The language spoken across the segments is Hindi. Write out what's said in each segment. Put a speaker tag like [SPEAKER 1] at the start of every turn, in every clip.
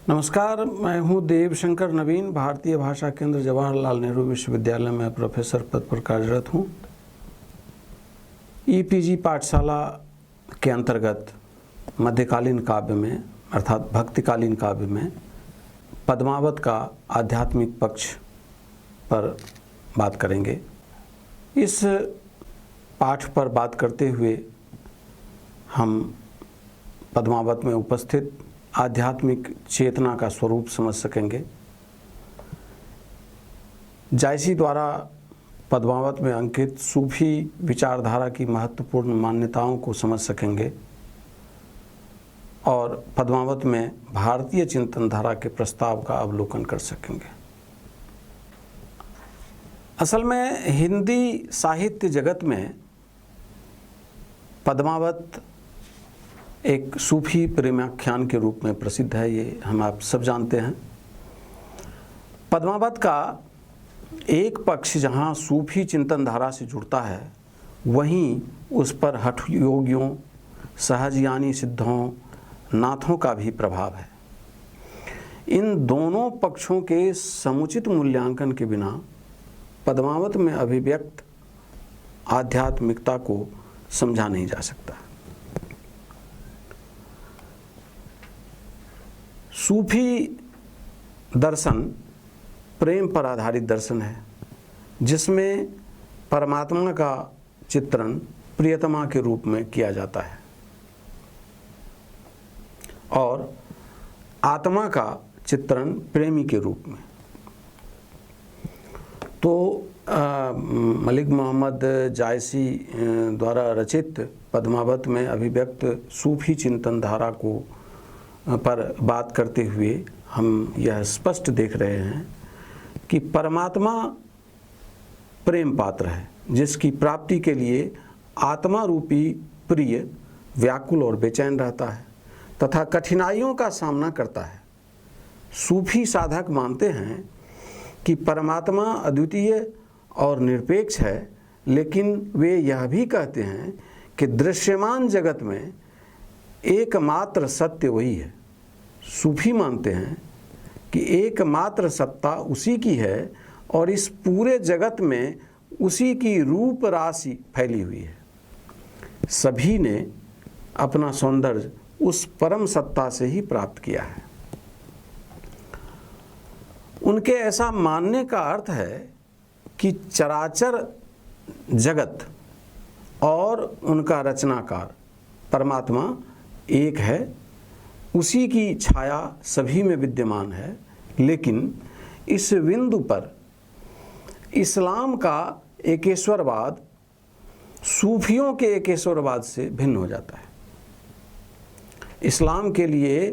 [SPEAKER 1] नमस्कार, मैं हूं देवशंकर नवीन, भारतीय भाषा केंद्र जवाहरलाल नेहरू विश्वविद्यालय में प्रोफेसर पद पर कार्यरत हूं। ईपीजी पाठशाला के अंतर्गत मध्यकालीन काव्य में अर्थात भक्तिकालीन काव्य में पद्मावत का आध्यात्मिक पक्ष पर बात करेंगे। इस पाठ पर बात करते हुए हम पद्मावत में उपस्थित आध्यात्मिक चेतना का स्वरूप समझ सकेंगे। जायसी द्वारा पद्मावत में अंकित सूफी विचारधारा की महत्वपूर्ण मान्यताओं को समझ सकेंगे और पद्मावत में भारतीय चिंतन धारा के प्रस्ताव का अवलोकन कर सकेंगे। असल में हिंदी साहित्य जगत में पद्मावत एक सूफी प्रेमाख्यान के रूप में प्रसिद्ध है, ये हम आप सब जानते हैं। पद्मावत का एक पक्ष जहाँ सूफी चिंतन धारा से जुड़ता है, वहीं उस पर हठ योगियों, सहजयानी सिद्धों, नाथों का भी प्रभाव है। इन दोनों पक्षों के समुचित मूल्यांकन के बिना पद्मावत में अभिव्यक्त आध्यात्मिकता को समझा नहीं जा सकता। सूफी दर्शन प्रेम पर आधारित दर्शन है, जिसमें परमात्मा का चित्रण प्रियतमा के रूप में किया जाता है और आत्मा का चित्रण प्रेमी के रूप में। तो मलिक मोहम्मद जायसी द्वारा रचित पद्मावत में अभिव्यक्त सूफी चिंतन धारा को पर बात करते हुए हम यह स्पष्ट देख रहे हैं कि परमात्मा प्रेम पात्र है, जिसकी प्राप्ति के लिए आत्मा रूपी प्रिय व्याकुल और बेचैन रहता है तथा कठिनाइयों का सामना करता है। सूफी साधक मानते हैं कि परमात्मा अद्वितीय और निरपेक्ष है, लेकिन वे यह भी कहते हैं कि दृश्यमान जगत में एकमात्र सत्य वही है। सूफी मानते हैं कि एकमात्र सत्ता उसी की है और इस पूरे जगत में उसी की रूप राशि फैली हुई है। सभी ने अपना सौंदर्य उस परम सत्ता से ही प्राप्त किया है। उनके ऐसा मानने का अर्थ है कि चराचर जगत और उनका रचनाकार परमात्मा एक है, उसी की छाया सभी में विद्यमान है। लेकिन इस बिंदु पर इस्लाम का एकेश्वरवाद सूफियों के एकेश्वरवाद से भिन्न हो जाता है। इस्लाम के लिए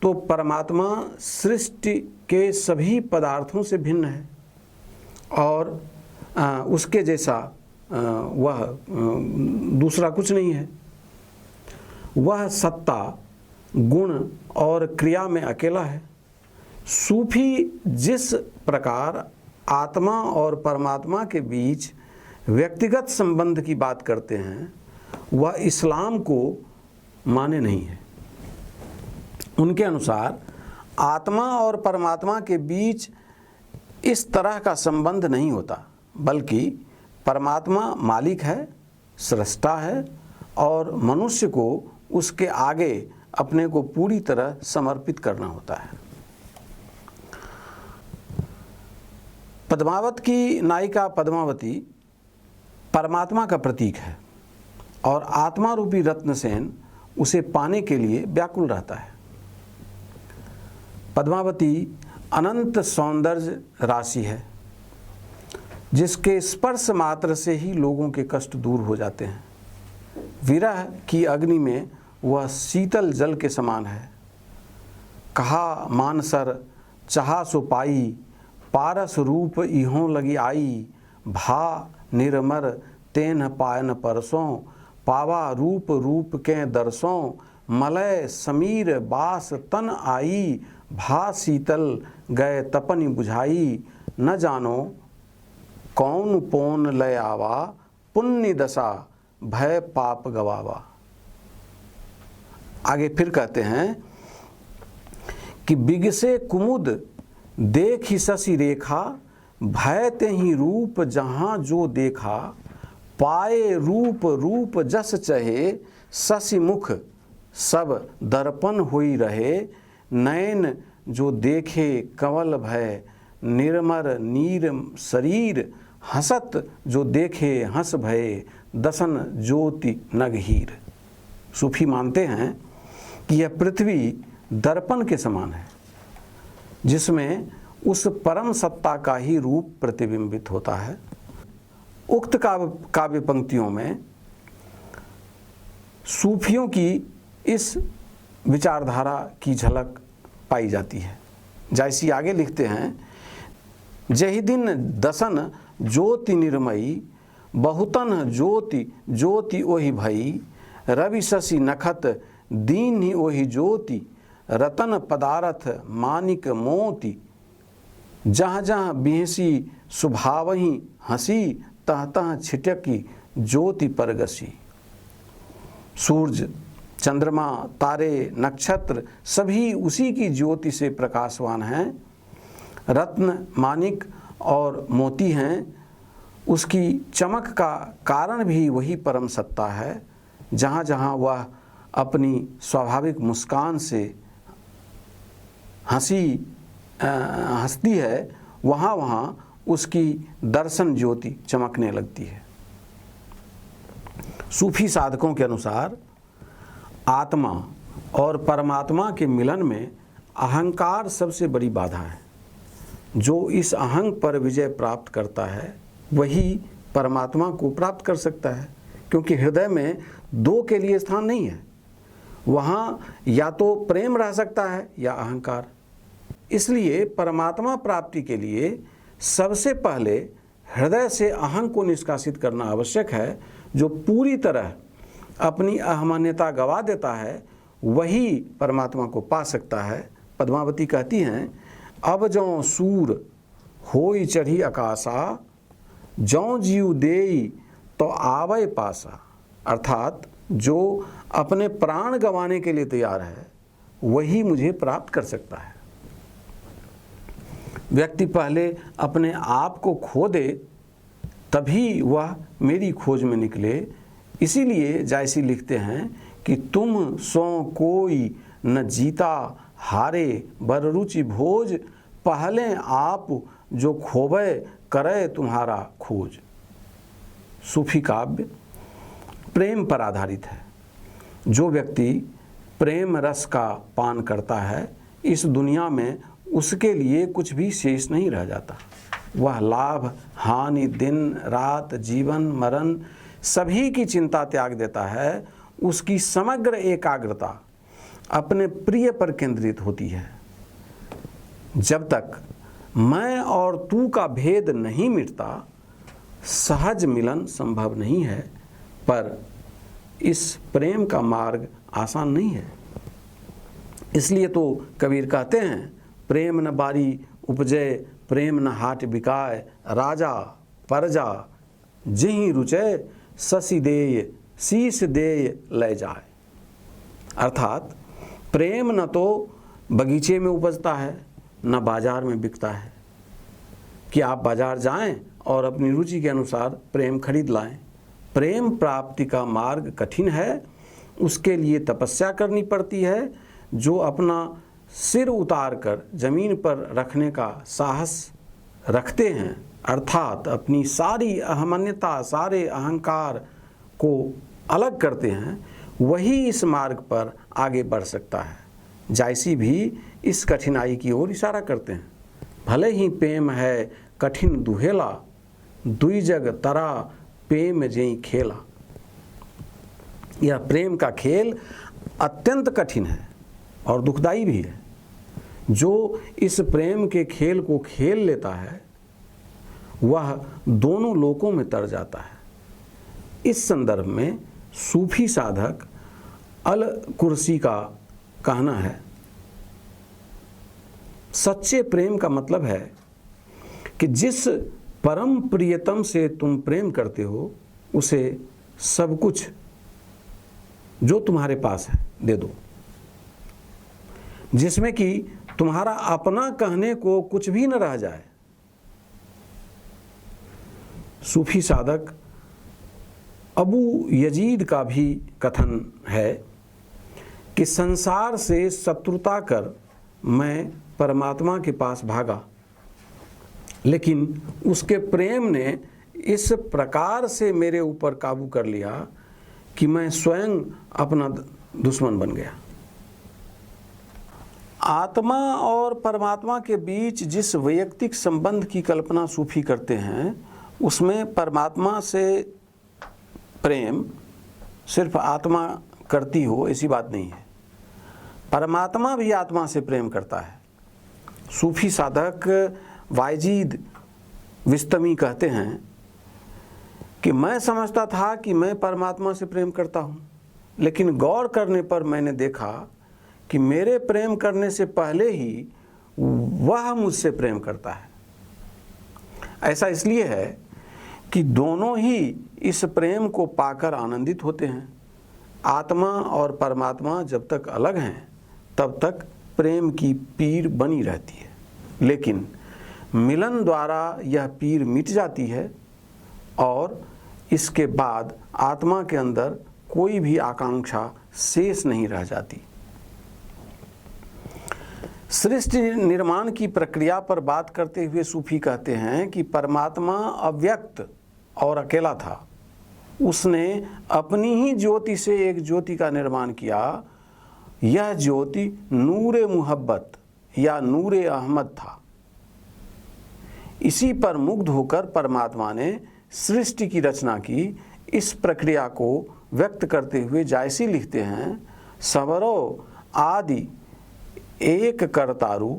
[SPEAKER 1] तो परमात्मा सृष्टि के सभी पदार्थों से भिन्न है और उसके जैसा वह दूसरा कुछ नहीं है। वह सत्ता, गुण और क्रिया में अकेला है। सूफी जिस प्रकार आत्मा और परमात्मा के बीच व्यक्तिगत संबंध की बात करते हैं, वह इस्लाम को माने नहीं है। उनके अनुसार आत्मा और परमात्मा के बीच इस तरह का संबंध नहीं होता, बल्कि परमात्मा मालिक है, सृष्टा है और मनुष्य को उसके आगे अपने को पूरी तरह समर्पित करना होता है। पद्मावत की नायिका पद्मावती परमात्मा का प्रतीक है और आत्मा रूपी रत्नसेन उसे पाने के लिए व्याकुल रहता है। पद्मावती अनंत सौंदर्य राशि है, जिसके स्पर्श मात्र से ही लोगों के कष्ट दूर हो जाते हैं। विरह की अग्नि में वह शीतल जल के समान है। कहा मानसर चाहा सो पाई, पारस रूप इहों लगी आई, भा निर्मर तेन पायन परसों, पावा रूप रूप के दर्शों, मलय समीर बास तन आई, भा शीतल गए तपनि बुझाई, न जानो कौन पोन लय आवा, पुण्य दशा भय पाप गवावा। आगे फिर कहते हैं कि बिगसे कुमुद देखी शशि रेखा, भय तेहि रूप जहाँ जो देखा, पाए रूप रूप जस चहे, शशि मुख सब दर्पण होई रहे, नयन जो देखे कंवल भय, निर्मल नीर शरीर, हसत जो देखे हंस भये, दसन ज्योति नगहीर। सूफी मानते हैं कि यह पृथ्वी दर्पण के समान है, जिसमें उस परम सत्ता का ही रूप प्रतिबिंबित होता है। उक्त काव्य पंक्तियों में सूफियों की इस विचारधारा की झलक पाई जाती है। जायसी आगे लिखते हैं, जहि दिन दसन ज्योति निर्मयी, बहुतन ज्योति ज्योति ओहि भई, रवि शशि नखत दीन ही ओहि ज्योति, रतन पदारथ मानिक मोती, जहाँ जहाँ बिहसी सुभावही हंसी, तह तह छिटकी ज्योति परगसी। सूरज, चंद्रमा, तारे, नक्षत्र सभी उसी की ज्योति से प्रकाशवान हैं। रत्न, मानिक और मोती हैं। उसकी चमक का कारण भी वही परम सत्ता है। जहाँ जहाँ वह अपनी स्वाभाविक मुस्कान से हंसती है, वहाँ वहाँ उसकी दर्शन ज्योति चमकने लगती है। सूफी साधकों के अनुसार आत्मा और परमात्मा के मिलन में अहंकार सबसे बड़ी बाधा है। जो इस अहंग पर विजय प्राप्त करता है वही परमात्मा को प्राप्त कर सकता है, क्योंकि हृदय में दो के लिए स्थान नहीं है। वहाँ या तो प्रेम रह सकता है या अहंकार। इसलिए परमात्मा प्राप्ति के लिए सबसे पहले हृदय से अहंग को निष्कासित करना आवश्यक है। जो पूरी तरह अपनी अहमान्यता गवा देता है वही परमात्मा को पा सकता है। पद्मावती कहती हैं, अब जौं सूर होई चढ़ी आकाशा, जौं जीव देई तो आवै पासा। अर्थात जो अपने प्राण गंवाने के लिए तैयार है वही मुझे प्राप्त कर सकता है। व्यक्ति पहले अपने आप को खो दे तभी वह मेरी खोज में निकले। इसीलिए जायसी लिखते हैं कि तुम सो कोई न जीता हारे, बर रुचि भोज, पहले आप जो खोवे करे तुम्हारा खोज। सूफी काव्य प्रेम पर आधारित है। जो व्यक्ति प्रेम रस का पान करता है, इस दुनिया में उसके लिए कुछ भी शेष नहीं रह जाता। वह लाभ हानि, दिन रात, जीवन मरण सभी की चिंता त्याग देता है। उसकी समग्र एकाग्रता अपने प्रिय पर केंद्रित होती है। जब तक मैं और तू का भेद नहीं मिटता, सहज मिलन संभव नहीं है। पर इस प्रेम का मार्ग आसान नहीं है। इसलिए तो कबीर कहते हैं, प्रेम न बारी उपजय, प्रेम न हाट बिकाय, राजा परजा जिहि रुचय, शशि देय शीश देय ले जाए। अर्थात प्रेम न तो बगीचे में उपजता है न बाजार में बिकता है कि आप बाजार जाएं और अपनी रुचि के अनुसार प्रेम खरीद लाएं। प्रेम प्राप्ति का मार्ग कठिन है। उसके लिए तपस्या करनी पड़ती है। जो अपना सिर उतार कर जमीन पर रखने का साहस रखते हैं, अर्थात अपनी सारी अहमान्यता, सारे अहंकार को अलग करते हैं, वही इस मार्ग पर आगे बढ़ सकता है। जायसी भी इस कठिनाई की ओर इशारा करते हैं। भले ही प्रेम है कठिन दुहेला, दुई जग तरा प्रेम जेई खेला। यह प्रेम का खेल अत्यंत कठिन है और दुखदाई भी है। जो इस प्रेम के खेल को खेल लेता है वह दोनों लोकों में तर जाता है। इस संदर्भ में सूफी साधक अल कुर्सी का कहना है, सच्चे प्रेम का मतलब है कि जिस परम प्रियतम से तुम प्रेम करते हो उसे सब कुछ जो तुम्हारे पास है दे दो। जिसमें कि तुम्हारा अपना कहने को कुछ भी न रह जाए। सूफी साधक अबू यजीद का भी कथन है कि संसार से शत्रुता कर मैं परमात्मा के पास भागा, लेकिन उसके प्रेम ने इस प्रकार से मेरे ऊपर काबू कर लिया कि मैं स्वयं अपना दुश्मन बन गया। आत्मा और परमात्मा के बीच जिस वैयक्तिक संबंध की कल्पना सूफी करते हैं, उसमें परमात्मा से प्रेम सिर्फ आत्मा करती हो ऐसी बात नहीं है, परमात्मा भी आत्मा से प्रेम करता है। सूफी साधक वायजीद विस्तमी कहते हैं कि मैं समझता था कि मैं परमात्मा से प्रेम करता हूँ, लेकिन गौर करने पर मैंने देखा कि मेरे प्रेम करने से पहले ही वह मुझसे प्रेम करता है। ऐसा इसलिए है कि दोनों ही इस प्रेम को पाकर आनंदित होते हैं। आत्मा और परमात्मा जब तक अलग हैं तब तक प्रेम की पीर बनी रहती है, लेकिन मिलन द्वारा यह पीर मिट जाती है और इसके बाद आत्मा के अंदर कोई भी आकांक्षा शेष नहीं रह जाती। सृष्टि निर्माण की प्रक्रिया पर बात करते हुए सूफी कहते हैं कि परमात्मा अव्यक्त और अकेला था। उसने अपनी ही ज्योति से एक ज्योति का निर्माण किया। यह ज्योति नूरे मुहब्बत या नूरे अहमद था। इसी पर मुग्ध होकर परमात्मा ने सृष्टि की रचना की। इस प्रक्रिया को व्यक्त करते हुए जायसी लिखते हैं, सबरो आदि एक करतारु,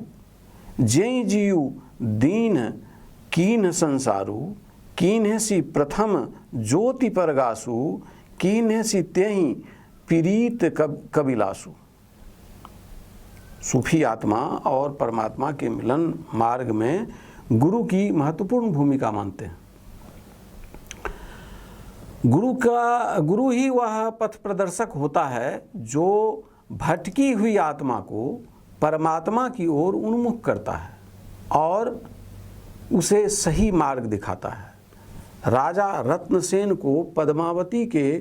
[SPEAKER 1] जेई जियु दीन कीन संसारु, कीन्हसी प्रथम ज्योति परगासु, कीन्हसी तेहि पीरीत कबिलासु। सूफी आत्मा और परमात्मा के मिलन मार्ग में गुरु की महत्वपूर्ण भूमिका मानते हैं। गुरु ही वह पथ प्रदर्शक होता है जो भटकी हुई आत्मा को परमात्मा की ओर उन्मुख करता है और उसे सही मार्ग दिखाता है। राजा रत्नसेन को पद्मावती के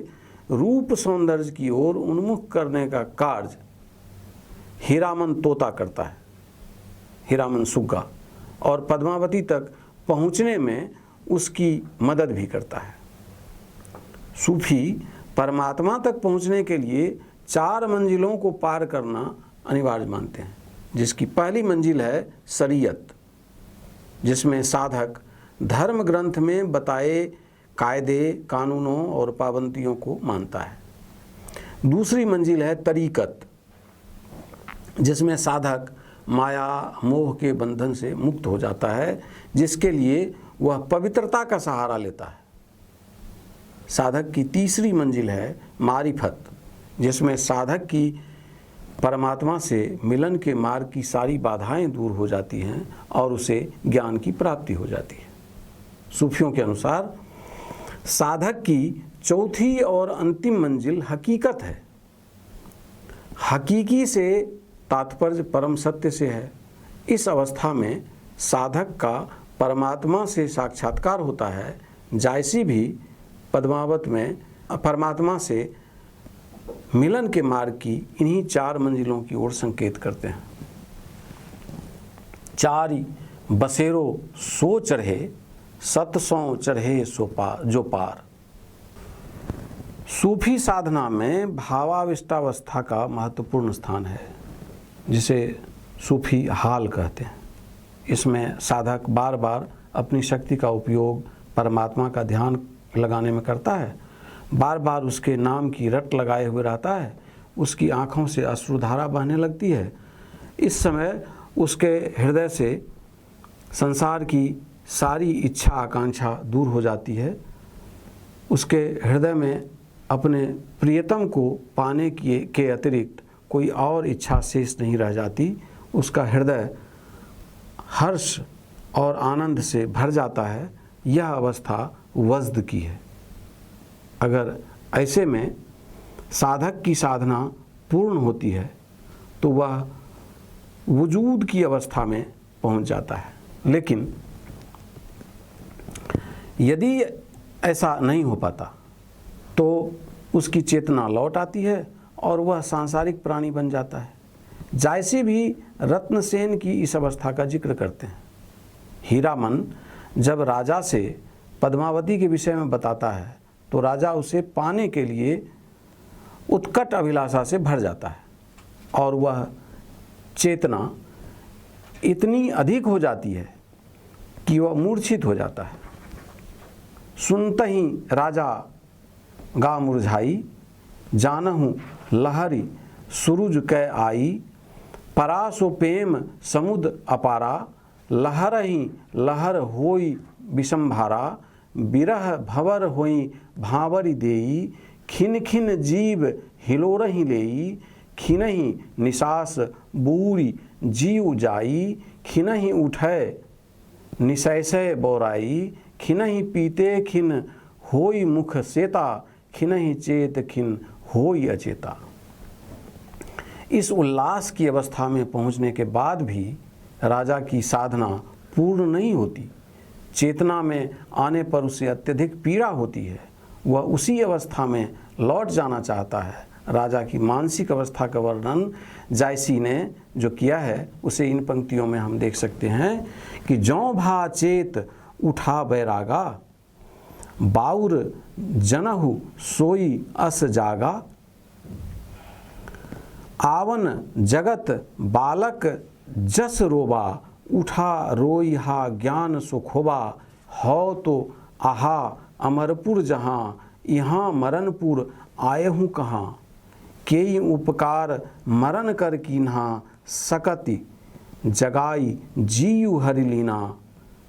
[SPEAKER 1] रूप सौंदर्य की ओर उन्मुख करने का कार्य हीरामन तोता करता है, हीरामन सुग्गा, और पद्मावती तक पहुंचने में उसकी मदद भी करता है। सूफी परमात्मा तक पहुंचने के लिए 4 मंजिलों को पार करना अनिवार्य मानते हैं, जिसकी पहली मंजिल है शरीयत, जिसमें साधक धर्म ग्रंथ में बताए कायदे, कानूनों और पाबंदियों को मानता है। दूसरी मंजिल है तरीकत, जिसमें साधक माया मोह के बंधन से मुक्त हो जाता है, जिसके लिए वह पवित्रता का सहारा लेता है। साधक की तीसरी मंजिल है मारिफत, जिसमें साधक की परमात्मा से मिलन के मार्ग की सारी बाधाएं दूर हो जाती हैं और उसे ज्ञान की प्राप्ति हो जाती है। सूफियों के अनुसार साधक की चौथी और अंतिम मंजिल हकीकत है। हकीकी से तात्पर्य परम सत्य से है। इस अवस्था में साधक का परमात्मा से साक्षात्कार होता है। जायसी भी पद्मावत में परमात्मा से मिलन के मार्ग की इन्हीं 4 मंजिलों की ओर संकेत करते हैं। 4 बसेरो सो चढ़े, 700 चढ़े सो पार जो पार। सूफी साधना में भावाविष्टावस्था का महत्वपूर्ण स्थान है, जिसे सूफी हाल कहते हैं। इसमें साधक बार बार अपनी शक्ति का उपयोग परमात्मा का ध्यान लगाने में करता है, बार बार उसके नाम की रट लगाए हुए रहता है। उसकी आँखों से अश्रुधारा बहने लगती है। इस समय उसके हृदय से संसार की सारी इच्छा आकांक्षा दूर हो जाती है। उसके हृदय में अपने प्रियतम को पाने के अतिरिक्त कोई और इच्छा शेष नहीं रह जाती। उसका हृदय हर्ष और आनंद से भर जाता है। यह अवस्था वज्द की है। अगर ऐसे में साधक की साधना पूर्ण होती है तो वह वजूद की अवस्था में पहुंच जाता है। लेकिन यदि ऐसा नहीं हो पाता तो उसकी चेतना लौट आती है और वह सांसारिक प्राणी बन जाता है। जायसी भी रत्नसेन की इस अवस्था का जिक्र करते हैं। हीरामन जब राजा से पद्मावती के विषय में बताता है तो राजा उसे पाने के लिए उत्कट अभिलाषा से भर जाता है और वह चेतना इतनी अधिक हो जाती है कि वह मूर्छित हो जाता है। सुनते ही राजा गा मुरझाई, जानहु लहरी सुरुज कै आई, परासो प्रेम समुद्र अपारा, लहर ही लहर होई विषंभारा, बिरह भवर होई भावरी देई, खिन खिन जीव हिलोरहि लेई, खिनहि निशास बूरी जीव जाई, खिनहि उठै निशैसय बोराई, खिनहि पीते खिन होई मुख सेता, खिनहि चेत खिन होई अचेता। इस उल्लास की अवस्था में पहुंचने के बाद भी राजा की साधना पूर्ण नहीं होती। चेतना में आने पर उसे अत्यधिक पीड़ा होती है। वह उसी अवस्था में लौट जाना चाहता है। राजा की मानसिक अवस्था का वर्णन जायसी ने जो किया है उसे इन पंक्तियों में हम देख सकते हैं कि जौं भा चेत उठा बैरागा, बाउर जनहु सोई अस जागा, आवन जगत बालक जस रोबा, उठा रोई हा ज्ञान सुखोबा, हो तो आहा अमरपुर जहाँ, यहाँ मरनपुर आए हूँ कहाँ, केई उपकार मरन कर कीन्हा, सकति जगाई जीयु हरि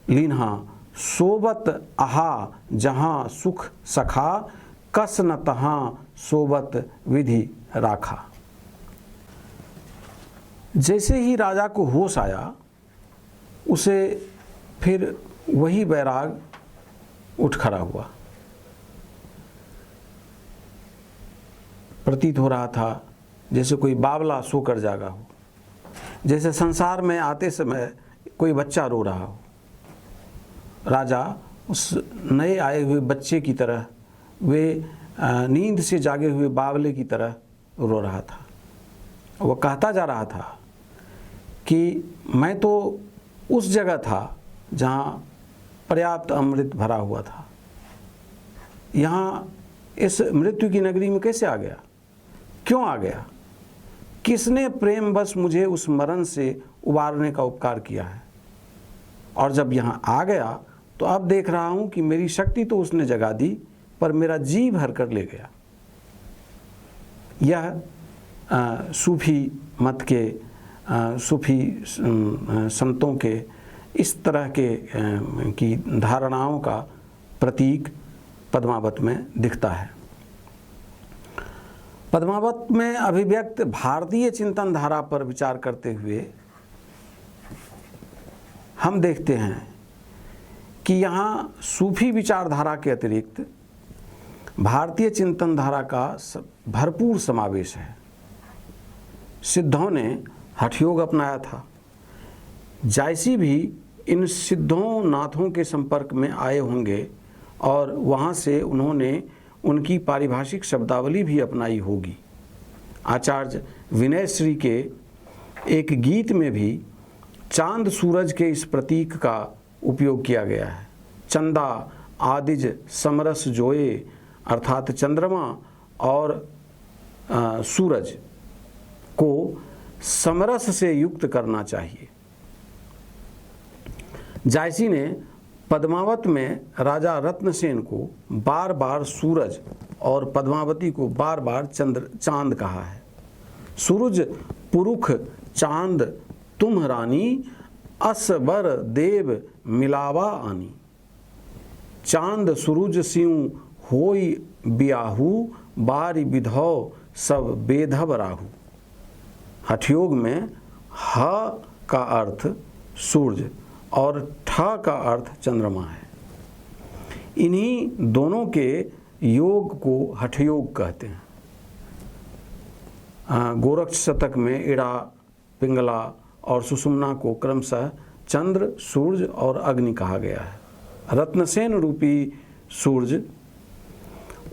[SPEAKER 1] लीन्हा, सोबत आहा जहाँ सुख सखा, कस न तहाँ सोबत विधि राखा। जैसे ही राजा को होश आया उसे फिर वही बैराग उठ खड़ा हुआ। प्रतीत हो रहा था जैसे कोई बावला सोकर जागा हो, जैसे संसार में आते समय कोई बच्चा रो रहा हो। राजा उस नए आए हुए बच्चे की तरह, वे नींद से जागे हुए बावले की तरह रो रहा था। वह कहता जा रहा था कि मैं तो उस जगह था जहाँ पर्याप्त अमृत भरा हुआ था, यहाँ इस मृत्यु की नगरी में कैसे आ गया, क्यों आ गया, किसने प्रेम बस मुझे उस मरण से उबारने का उपकार किया है। और जब यहाँ आ गया तो अब देख रहा हूँ कि मेरी शक्ति तो उसने जगा दी पर मेरा जी भर कर ले गया। यह सूफी मत के सूफी संतों के इस तरह के की धारणाओं का प्रतीक पद्मावत में दिखता है। पद्मावत में अभिव्यक्त भारतीय चिंतन धारा पर विचार करते हुए हम देखते हैं कि यहाँ सूफी विचारधारा के अतिरिक्त भारतीय चिंतन धारा का भरपूर समावेश है। सिद्धों ने हठयोग अपनाया था। जायसी भी इन सिद्धों नाथों के संपर्क में आए होंगे और वहाँ से उन्होंने उनकी पारिभाषिक शब्दावली भी अपनाई होगी। आचार्य विनय श्री के एक गीत में भी चांद सूरज के इस प्रतीक का उपयोग किया गया है। चंदा आदिज समरस जोए, अर्थात चंद्रमा और सूरज को समरस से युक्त करना चाहिए। जायसी ने पद्मावत में राजा रत्नसेन को बार बार सूरज और पद्मावती को बार बार चांद कहा है। सूरज पुरुख चांद तुम रानी, असबर देव मिलावा आनी, चांद सूरज सिंह होई बियाहू, बारी विधौ सब बेधव राहू। हठयोग में ह का अर्थ सूरज और ठ का अर्थ चंद्रमा है। इन्हीं दोनों के योग को हठयोग कहते हैं। गोरक्ष शतक में इड़ा, पिंगला और सुषुम्ना को क्रमशः चंद्र, सूर्य और अग्नि कहा गया है। रत्नसेन रूपी सूर्य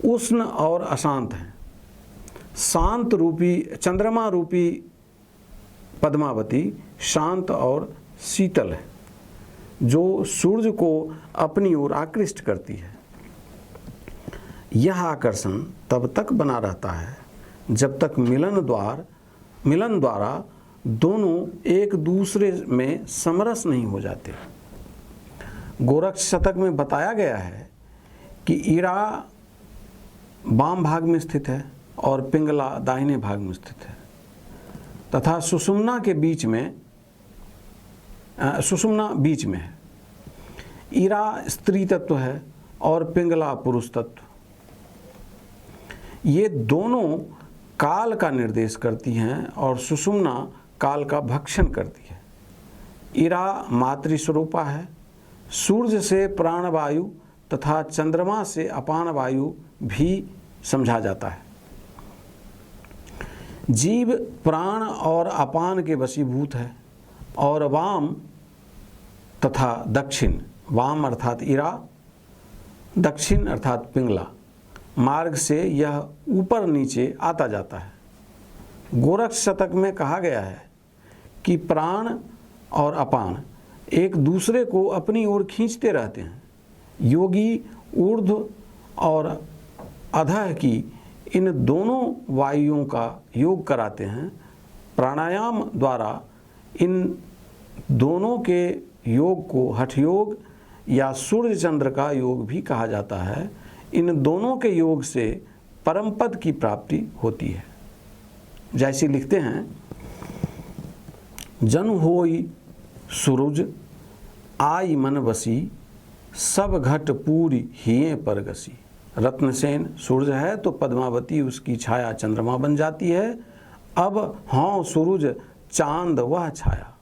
[SPEAKER 1] उष्ण और अशांत है। शांत रूपी चंद्रमा रूपी पद्मावती शांत और शीतल है, जो सूर्य को अपनी ओर आकृष्ट करती है। यह आकर्षण तब तक बना रहता है जब तक मिलन द्वारा दोनों एक दूसरे में समरस नहीं हो जाते। गोरक्ष शतक में बताया गया है कि ईरा वाम भाग में स्थित है और पिंगला दाहिने भाग में स्थित है तथा सुषुम्ना बीच में है। ईरा स्त्री तत्व है और पिंगला पुरुष तत्व। ये दोनों काल का निर्देश करती हैं और सुषुम्ना काल का भक्षण करती है। ईरा मातृस्वरूपा है। सूर्य से प्राणवायु तथा चंद्रमा से अपान वायु भी समझा जाता है। जीव प्राण और अपान के वशीभूत है और वाम तथा दक्षिण, वाम अर्थात ईरा, दक्षिण अर्थात पिंगला मार्ग से यह ऊपर नीचे आता जाता है। गोरक्ष शतक में कहा गया है कि प्राण और अपान एक दूसरे को अपनी ओर खींचते रहते हैं। योगी ऊर्ध्व और अधः की इन दोनों वायुओं का योग कराते हैं। प्राणायाम द्वारा इन दोनों के योग को हठ योग या सूर्य चंद्र का योग भी कहा जाता है। इन दोनों के योग से परम पद की प्राप्ति होती है। जैसे लिखते हैं, जन होई सूरज आई मन बसी, सब घट पूरी हिये परगसी। रत्नसेन सूरज है तो पद्मावती उसकी छाया चंद्रमा बन जाती है। अब हाँ सूरज चांद वह छाया।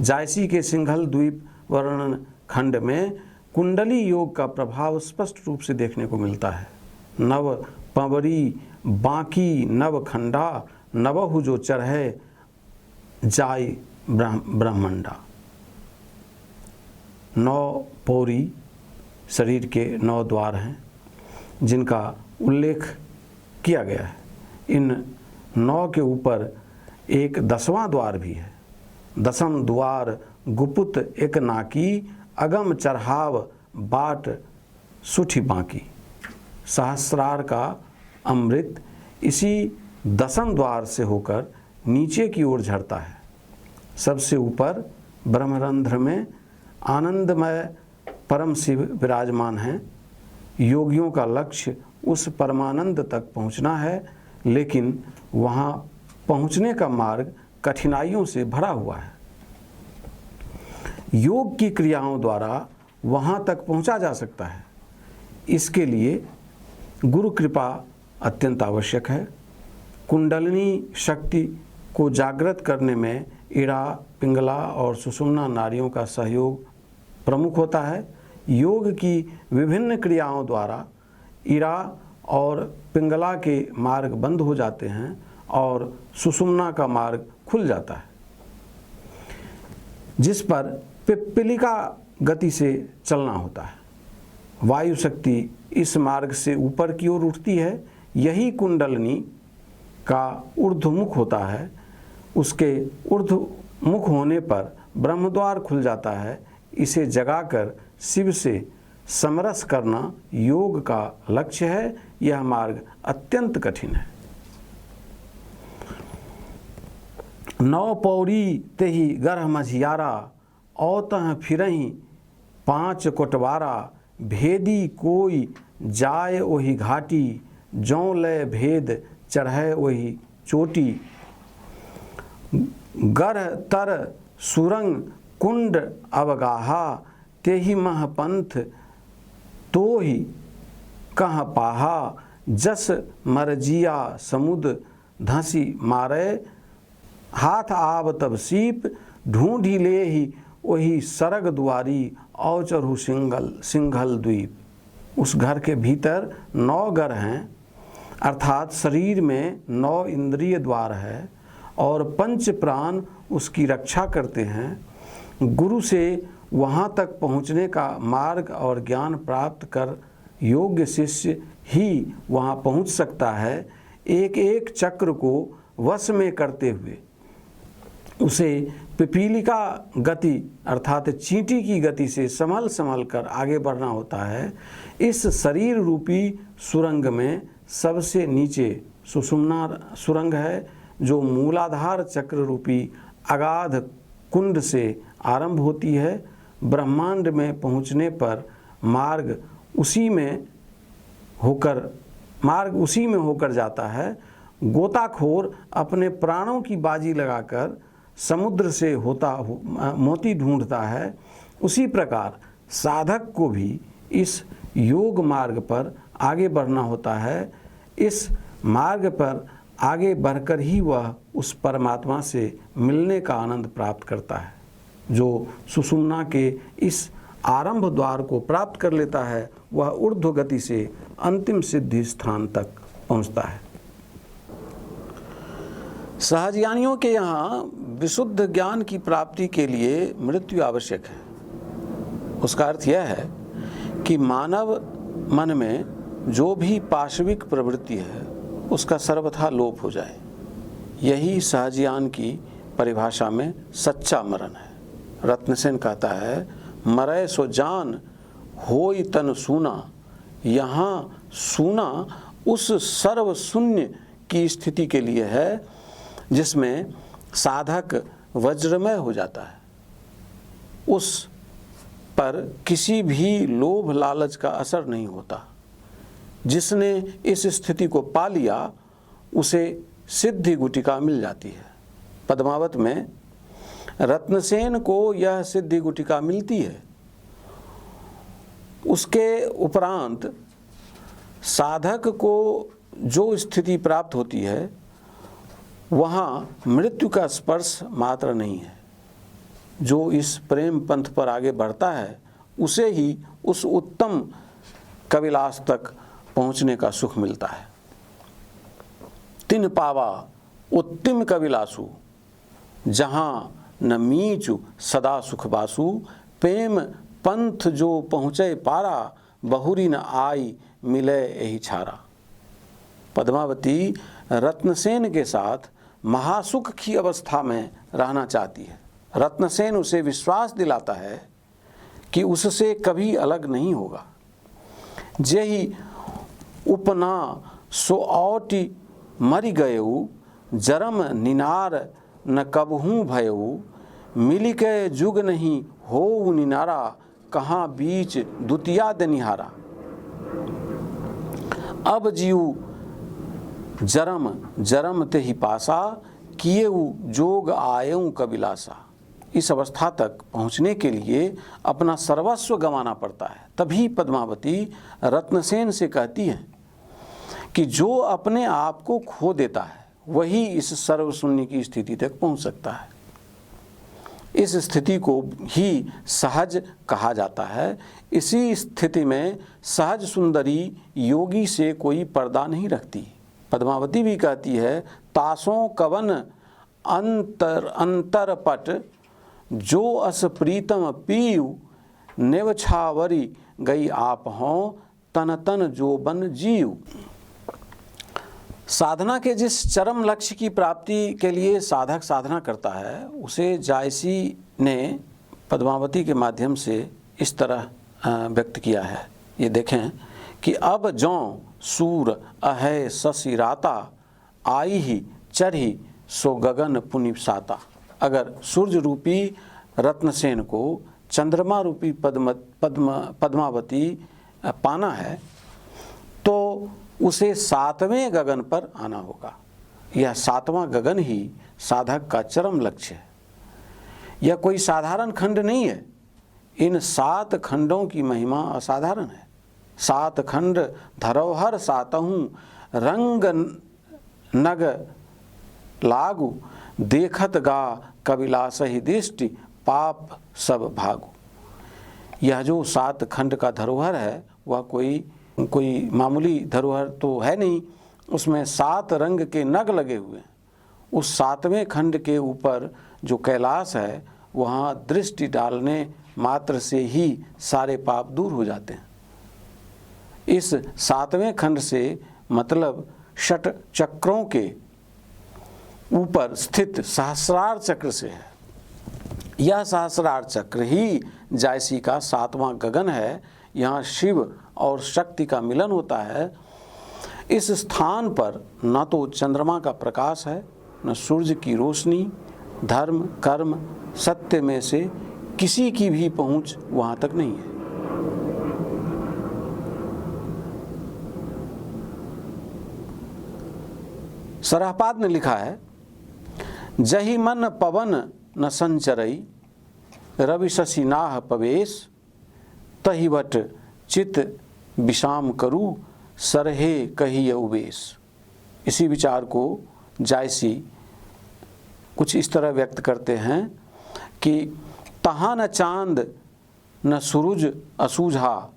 [SPEAKER 1] जायसी के सिंघल द्वीप वर्णन खंड में कुंडली योग का प्रभाव स्पष्ट रूप से देखने को मिलता है। नव पंवरी बाकी नव खंडा, नवहु जो चढ़े जाय ब्रह्मंडा। 9 पौरी शरीर के 9 द्वार हैं जिनका उल्लेख किया गया है। इन 9 के ऊपर एक 10वां द्वार भी है। 10म द्वार गुपुत एक नाकी, अगम चढ़ाव बाट सुठी बाकी। सहस्रार का अमृत इसी 10म द्वार से होकर नीचे की ओर झरता है। सबसे ऊपर ब्रह्मरंध्र में आनंदमय परम शिव विराजमान हैं। योगियों का लक्ष्य उस परमानंद तक पहुंचना है, लेकिन वहां पहुंचने का मार्ग कठिनाइयों से भरा हुआ है। योग की क्रियाओं द्वारा वहां तक पहुंचा जा सकता है। इसके लिए गुरु कृपा अत्यंत आवश्यक है। कुंडलिनी शक्ति को जागृत करने में ईड़ा, पिंगला और सुषुम्ना नाड़ियों का सहयोग प्रमुख होता है। योग की विभिन्न क्रियाओं द्वारा ईड़ा और पिंगला के मार्ग बंद हो जाते हैं और सुषुम्ना का मार्ग खुल जाता है, जिस पर पिप्पलिका गति से चलना होता है। वायु शक्ति इस मार्ग से ऊपर की ओर उठती है। यही कुंडलिनी का ऊर्ध्वमुख होता है। उसके ऊर्ध्वमुख होने पर ब्रह्मद्वार खुल जाता है। इसे जगाकर शिव से समरस करना योग का लक्ष्य है। यह मार्ग अत्यंत कठिन है। 9 पौरी तेहि गर्ह मझियारा, औतः फिरहि 5 कोटवारा। भेदी कोई जाय ओहि घाटी, जौं लय भेद चढ़ै ओहि चोटी। गर्ह तर सुरंग कुंड अवगाहा, तेहि मह पंथ तोहि कह पाहा। जस मरजिया समुद्र धसी मारे, हाथ आव तब सीप ढूंढी ले ही वही सरग द्वारी। औचरहु सिंघल द्वीप। उस घर के भीतर 9 घर हैं, अर्थात शरीर में 9 इंद्रिय द्वार है और पंच प्राण उसकी रक्षा करते हैं। गुरु से वहाँ तक पहुँचने का मार्ग और ज्ञान प्राप्त कर योग्य शिष्य ही वहाँ पहुँच सकता है। एक एक चक्र को वश में करते हुए उसे पिपीलिका गति अर्थात चींटी की गति से संभल संभल कर आगे बढ़ना होता है। इस शरीर रूपी सुरंग में सबसे नीचे सुषुम्ना सुरंग है, जो मूलाधार चक्र रूपी अगाध कुंड से आरंभ होती है। ब्रह्मांड में पहुँचने पर मार्ग उसी में होकर जाता है। गोताखोर अपने प्राणों की बाजी लगाकर समुद्र से मोती ढूंढता है, उसी प्रकार साधक को भी इस योग मार्ग पर आगे बढ़ना होता है। इस मार्ग पर आगे बढ़कर ही वह उस परमात्मा से मिलने का आनंद प्राप्त करता है। जो सुषुम्ना के इस आरंभ द्वार को प्राप्त कर लेता है, वह ऊर्ध्व गति से अंतिम सिद्धि स्थान तक पहुंचता है। सहजज्ञानियों के यहाँ विशुद्ध ज्ञान की प्राप्ति के लिए मृत्यु आवश्यक है। उसका अर्थ यह है कि मानव मन में जो भी पाशविक प्रवृत्ति है उसका सर्वथा लोप हो जाए। यही सहजज्ञान की परिभाषा में सच्चा मरण है। रत्नसेन कहता है, मरै सो जान होई तन सूना। यहाँ सूना उस सर्व शून्य की स्थिति के लिए है जिसमें साधक वज्रमय हो जाता है। उस पर किसी भी लोभ लालच का असर नहीं होता। जिसने इस स्थिति को पा लिया उसे सिद्धि गुटिका मिल जाती है। पद्मावत में रत्नसेन को यह सिद्धि गुटिका मिलती है। उसके उपरांत साधक को जो स्थिति प्राप्त होती है वहाँ मृत्यु का स्पर्श मात्र नहीं है। जो इस प्रेम पंथ पर आगे बढ़ता है उसे ही उस उत्तम कविलास तक पहुँचने का सुख मिलता है। तिन पावा उत्तिम कविलासु, जहाँ न मीचु सदा सुख बासु। प्रेम पंथ जो पहुँचे पारा, बहुरी न आई मिले यही छारा। पद्मावती रत्नसेन के साथ महासुख की अवस्था में रहना चाहती है। रत्नसेन उसे विश्वास दिलाता है कि उससे कभी अलग नहीं होगा। जेहि उपना सो औटी मरि गयऊ, जरम निनार न कबहूँ भयऊ। मिली के जुग नहीं हो निनारा, कहाँ बीच दुतिया दनिहारा। अब जीव जरम जरम ते ही पासा, किएऊ जोग आयऊ कबिलासा। इस अवस्था तक पहुँचने के लिए अपना सर्वस्व गंवाना पड़ता है। तभी पद्मावती रत्नसेन से कहती है कि जो अपने आप को खो देता है वही इस सर्वशून्य की स्थिति तक पहुँच सकता है। इस स्थिति को ही सहज कहा जाता है। इसी स्थिति में सहज सुंदरी योगी से कोई पर्दा नहीं रखती। पद्मावती भी कहती है, तासों कवन अंतरपट, जो अस प्रीतम पीयू। नेवछावरी गई आप हों, तन तन जो बन जीव। साधना के जिस चरम लक्ष्य की प्राप्ति के लिए साधक साधना करता है उसे जायसी ने पद्मावती के माध्यम से इस तरह व्यक्त किया है। ये देखें कि अब जौं सूर अहै शशि राता, आई ही चढ़ी सो गगन पुनिसाता। अगर सूर्य रूपी रत्नसेन को चंद्रमा रूपी पद्मावती पाना है तो उसे 7वें गगन पर आना होगा। यह 7वां गगन ही साधक का चरम लक्ष्य है। यह कोई साधारण खंड नहीं है। इन 7 खंडों की महिमा असाधारण है। 7 खंड धरोहर सातहूँ, रंग नग लागू। देखत गा कविलास ही दृष्टि, पाप सब भागु। यह जो 7 खंड का धरोहर है वह कोई मामूली धरोहर तो है नहीं। उसमें 7 रंग के नग लगे हुए हैं उस 7वें खंड के ऊपर जो कैलाश है वहाँ दृष्टि डालने मात्र से ही सारे पाप दूर हो जाते हैं। इस 7वें खंड से मतलब षट चक्रों के ऊपर स्थित सहस्रार चक्र से है। यह सहस्रार चक्र ही जायसी का 7वां गगन है। यहाँ शिव और शक्ति का मिलन होता है। इस स्थान पर न तो चंद्रमा का प्रकाश है, न सूर्य की रोशनी। धर्म, कर्म, सत्य में से किसी की भी पहुंच वहां तक नहीं है। सराहपाद ने लिखा है, जहि मन पवन न संचरई, रवि शशि नाह पवेश, तहि वट चित विषाम करु, सरहे कहिय उवेश। इसी विचार को जायसी कुछ इस तरह व्यक्त करते हैं कि तहाँ न चांद न सूरज असुझा,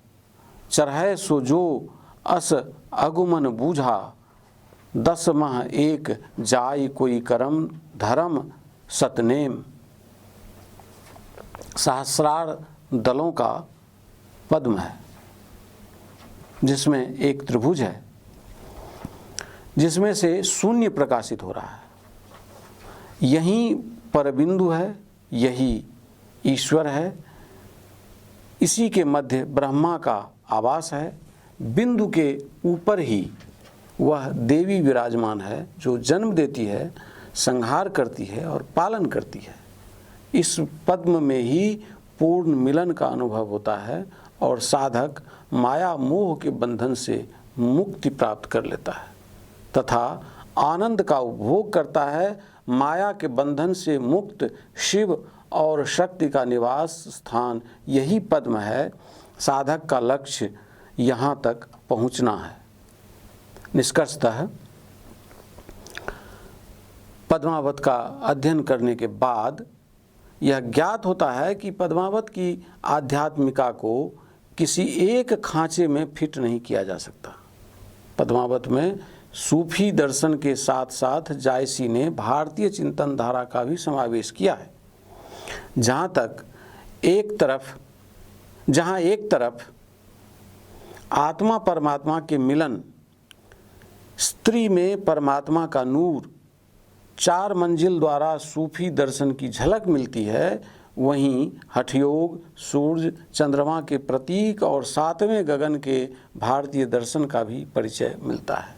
[SPEAKER 1] चरहै सो जो अस अगुमन बूझा, 10 माह एक जाय कोई करम, धर्म सतनेम। सहस्रार दलों का पद्म है जिसमें एक त्रिभुज है, जिसमें से शून्य प्रकाशित हो रहा है। यही परबिंदु है, यही ईश्वर है। इसी के मध्य ब्रह्मा का आवास है। बिंदु के ऊपर ही वह देवी विराजमान है जो जन्म देती है, संहार करती है और पालन करती है। इस पद्म में ही पूर्ण मिलन का अनुभव होता है और साधक माया मोह के बंधन से मुक्ति प्राप्त कर लेता है तथा आनंद का उपभोग करता है। माया के बंधन से मुक्त शिव और शक्ति का निवास स्थान यही पद्म है। साधक का लक्ष्य यहाँ तक पहुँचना है। निष्कर्षतः पद्मावत का अध्ययन करने के बाद यह ज्ञात होता है कि पद्मावत की आध्यात्मिका को किसी एक खांचे में फिट नहीं किया जा सकता। पद्मावत में सूफी दर्शन के साथ साथ जायसी ने भारतीय चिंतन धारा का भी समावेश किया है। जहाँ एक तरफ आत्मा परमात्मा के मिलन, स्त्री में परमात्मा का नूर, 4 मंजिल द्वारा सूफी दर्शन की झलक मिलती है, वहीं हठयोग, सूर्य, चंद्रमा के प्रतीक और 7वें गगन के भारतीय दर्शन का भी परिचय मिलता है।